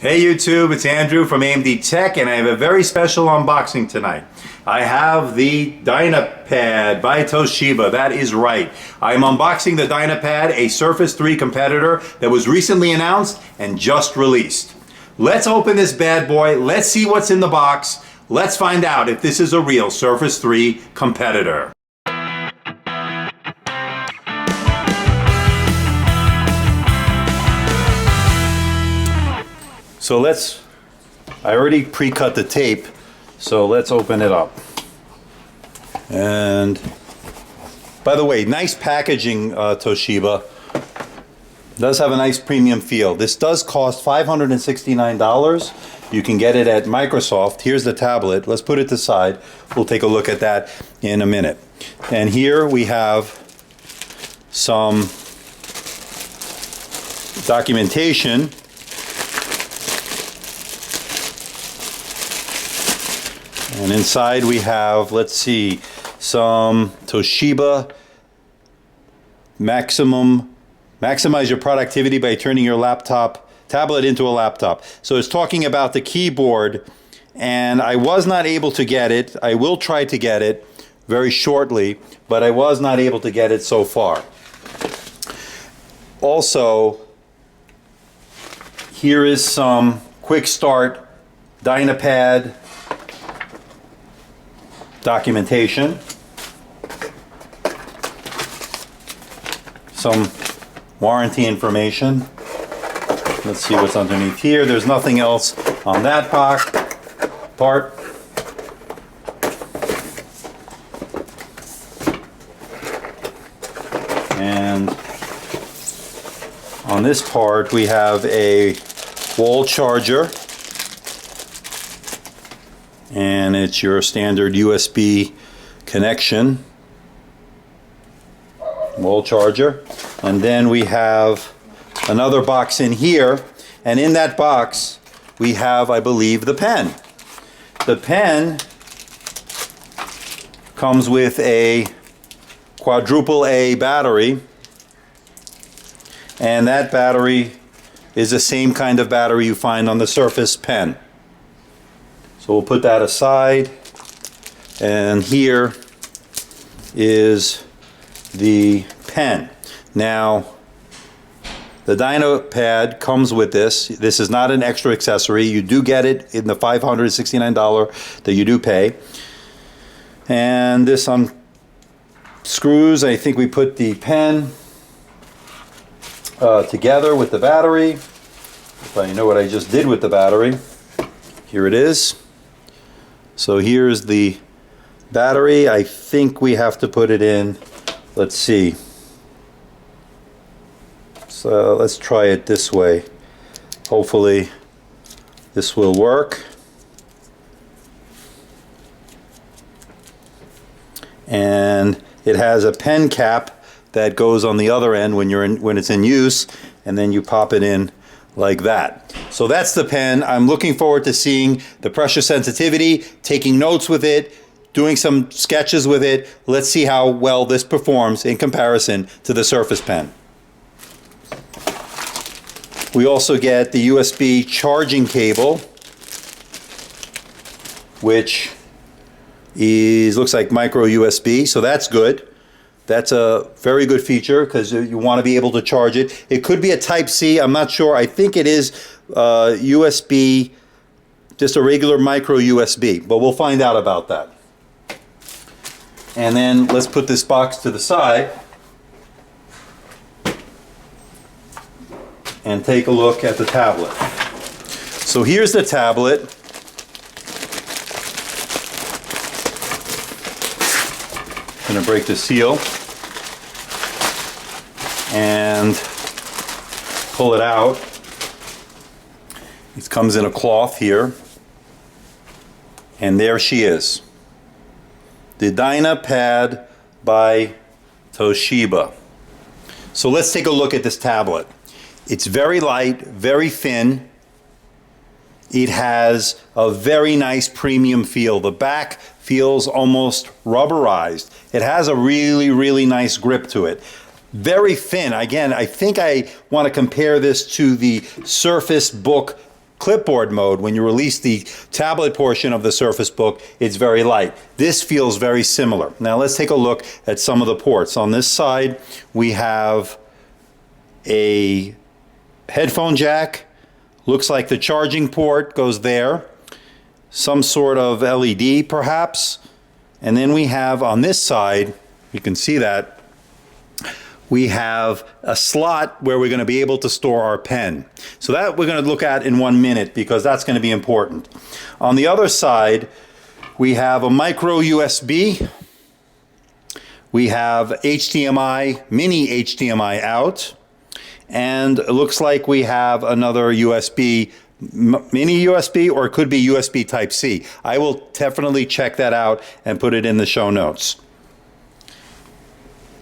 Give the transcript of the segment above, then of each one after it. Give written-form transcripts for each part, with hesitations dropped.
Hey YouTube, it's Andrew from AMD Tech, and I have a very special unboxing tonight. I have the dynaPad by Toshiba. That is right. I'm unboxing the dynaPad, a Surface 3 competitor that was recently announced and just released. Let's open this bad boy. Let's see what's in the box. Let's find out if this is a real Surface 3 competitor. So I already pre-cut the tape, so let's open it up. And by the way, nice packaging, Toshiba. Does have a nice premium feel. This does cost $569. You can get it at Microsoft. Here's the tablet. Let's put it aside. We'll take a look at that in a minute. And here we have some documentation. And inside we have, let's see, some Toshiba maximize your productivity by turning your tablet into a laptop. So it's talking about the keyboard, and I was not able to get it. I will try to get it very shortly, but I was not able to get it so far. Also, here is some quick start dynaPad documentation, some warranty information. Let's see what's underneath here. There's nothing else on that part. And on this part we have a wall charger. And it's your standard USB connection, wall charger. And then we have another box in here, and in that box we have, I believe, the pen. The pen comes with a quadruple A battery, and that battery is the same kind of battery you find on the Surface Pen. So we'll put that aside, and here is the pen. Now, the dynaPad comes with this. This is not an extra accessory. You do get it in the $569 that you do pay. And this unscrews. I think we put the pen together with the battery. If I know what I just did with the battery. Here it is. So here's the battery. I think we have to put it in, let's see. So let's try it this way. Hopefully this will work. And it has a pen cap that goes on the other end when it's in use, and then you pop it in like that. So that's the pen. I'm looking forward to seeing the pressure sensitivity, taking notes with it, doing some sketches with it. Let's see how well this performs in comparison to the Surface Pen. We also get the USB charging cable, which looks like micro USB, so that's good. That's a very good feature because you want to be able to charge it. It could be a Type-C, I'm not sure. I think it is USB, just a regular micro USB, but we'll find out about that. And then let's put this box to the side and take a look at the tablet. So here's the tablet. I'm going to break the seal and pull it out. It comes in a cloth here, and there she is, the dynaPad by Toshiba. So let's take a look at this tablet. It's very light, very thin. It has a very nice premium feel. The back feels almost rubberized. It has a really, really nice grip to it. Very thin. Again, I think I want to compare this to the Surface Book clipboard mode, when you release the tablet portion of the Surface Book, it's very light. This feels very similar. Now let's take a look at some of the ports. On this side, we have a headphone jack. Looks like the charging port goes there. Some sort of LED perhaps. And then we have on this side, you can see that, we have a slot where we're going to be able to store our pen. So that we're going to look at in 1 minute because that's going to be important. On the other side, we have a micro USB. We have HDMI, mini HDMI out. And it looks like we have another USB, mini USB, or it could be USB Type-C. I will definitely check that out and put it in the show notes.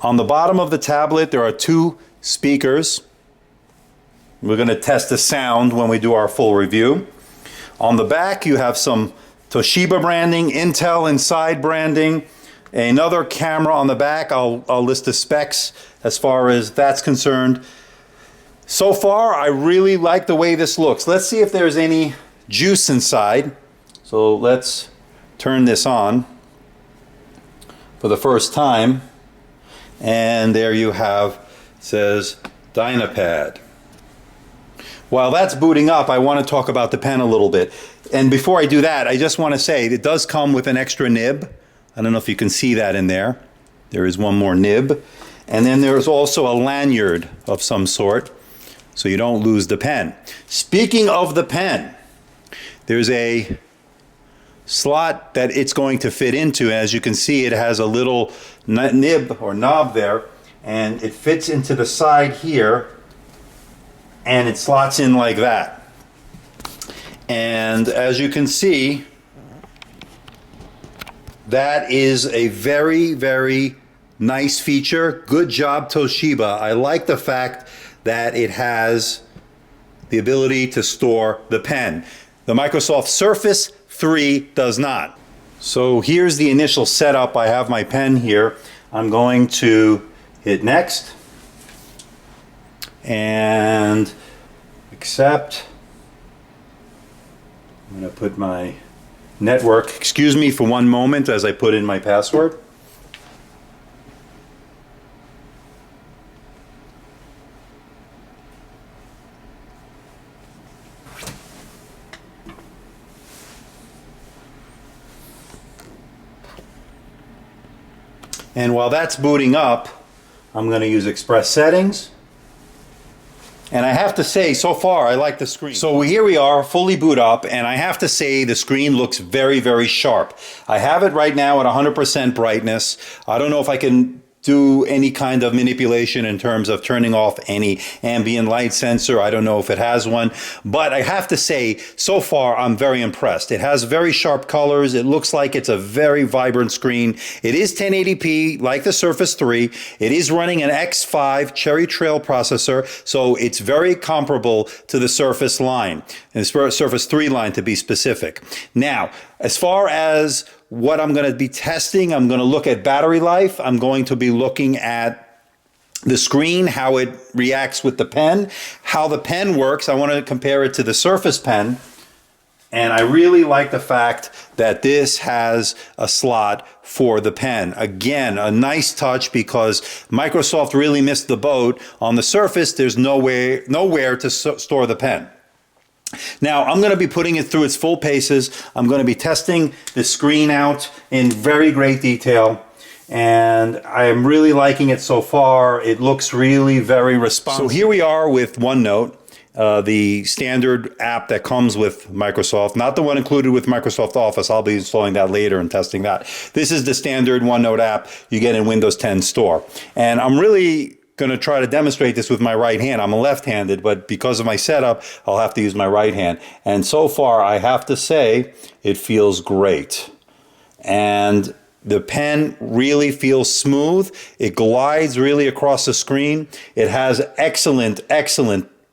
On the bottom of the tablet, there are 2 speakers. We're going to test the sound when we do our full review. On the back, you have some Toshiba branding, Intel Inside branding, another camera on the back. I'll list the specs as far as that's concerned. So far, I really like the way this looks. Let's see if there's any juice inside. So let's turn this on for the first time. And there you have, it says dynaPad. While that's booting up, I want to talk about the pen a little bit. And before I do that, I just want to say it does come with an extra nib. I don't know if you can see that in there. There is one more nib. And then there's also a lanyard of some sort, so you don't lose the pen. Speaking of the pen, there's a slot that it's going to fit into. As you can see, it has a little nib or knob there, and it fits into the side here, and it slots in like that. And as you can see, that is a very, very nice feature. Good job, Toshiba. I like the fact that it has the ability to store the pen. The Microsoft Surface 3 does not. So here's the initial setup. I have my pen here. I'm going to hit next and accept. I'm going to put my network, excuse me for 1 moment as I put in my password. And while that's booting up, I'm going to use Express Settings. And I have to say, so far, I like the screen. So here we are, fully boot up, and I have to say the screen looks very, very sharp. I have it right now at 100% brightness. I don't know if I can do any kind of manipulation in terms of turning off any ambient light sensor. I don't know if it has one, but I have to say, so far, I'm very impressed. It has very sharp colors. It looks like it's a very vibrant screen. It is 1080p, like the Surface 3. It is running an X5 Cherry Trail processor, so it's very comparable to the Surface line, and the Surface 3 line to be specific. Now, as far as what I'm going to be testing, I'm going to look at battery life. I'm going to be looking at the screen, how it reacts with the pen, how the pen works. I want to compare it to the Surface Pen. And I really like the fact that this has a slot for the pen. Again, a nice touch because Microsoft really missed the boat. On the Surface, there's nowhere to store the pen. Now, I'm going to be putting it through its full paces. I'm going to be testing the screen out in very great detail, and I am really liking it so far. It looks really very responsive. So here we are with OneNote, the standard app that comes with Microsoft, not the one included with Microsoft Office. I'll be installing that later and testing that. This is the standard OneNote app you get in Windows 10 Store. And I'm really going to try to demonstrate this with my right hand. I'm a left-handed, but because of my setup, I'll have to use my right hand. And so far, I have to say, it feels great. And the pen really feels smooth. It glides really across the screen. It has excellent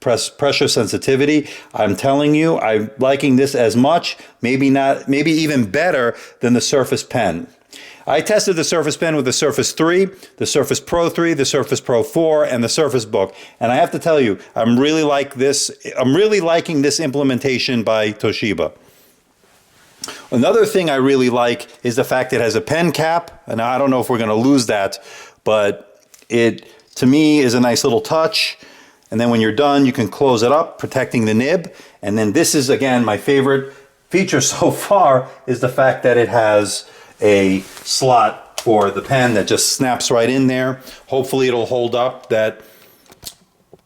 pressure sensitivity. I'm telling you, I'm liking this as much, maybe not, maybe even better than the Surface Pen. I tested the Surface Pen with the Surface 3, the Surface Pro 3, the Surface Pro 4, and the Surface Book. And I have to tell you, I'm really liking this implementation by Toshiba. Another thing I really like is the fact it has a pen cap, and I don't know if we're going to lose that, but it, to me, is a nice little touch. And then when you're done, you can close it up, protecting the nib. And then this is, again, my favorite feature so far, is the fact that it has a slot for the pen that just snaps right in there. Hopefully it'll hold up. That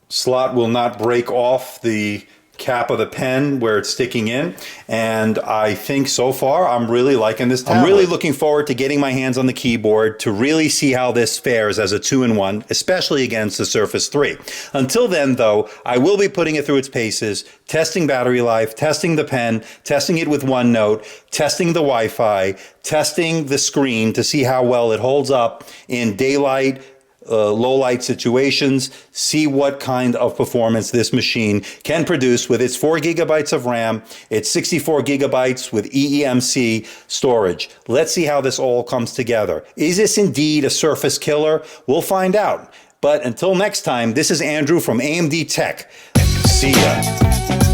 slot will not break off the cap of the pen where it's sticking in, and I think so far I'm really liking this tablet. I'm really looking forward to getting my hands on the keyboard to really see how this fares as a 2-in-1, especially against the Surface 3. Until then, though, I will be putting it through its paces, testing battery life, testing the pen, testing it with OneNote, testing the Wi-Fi, testing the screen to see how well it holds up in daylight, low light situations, see what kind of performance this machine can produce with its 4 gigabytes of RAM, its 64 gigabytes with eEMC storage. Let's see how this all comes together. Is this indeed a Surface killer? We'll find out. But until next time, this is Andrew from AMD Tech. See ya.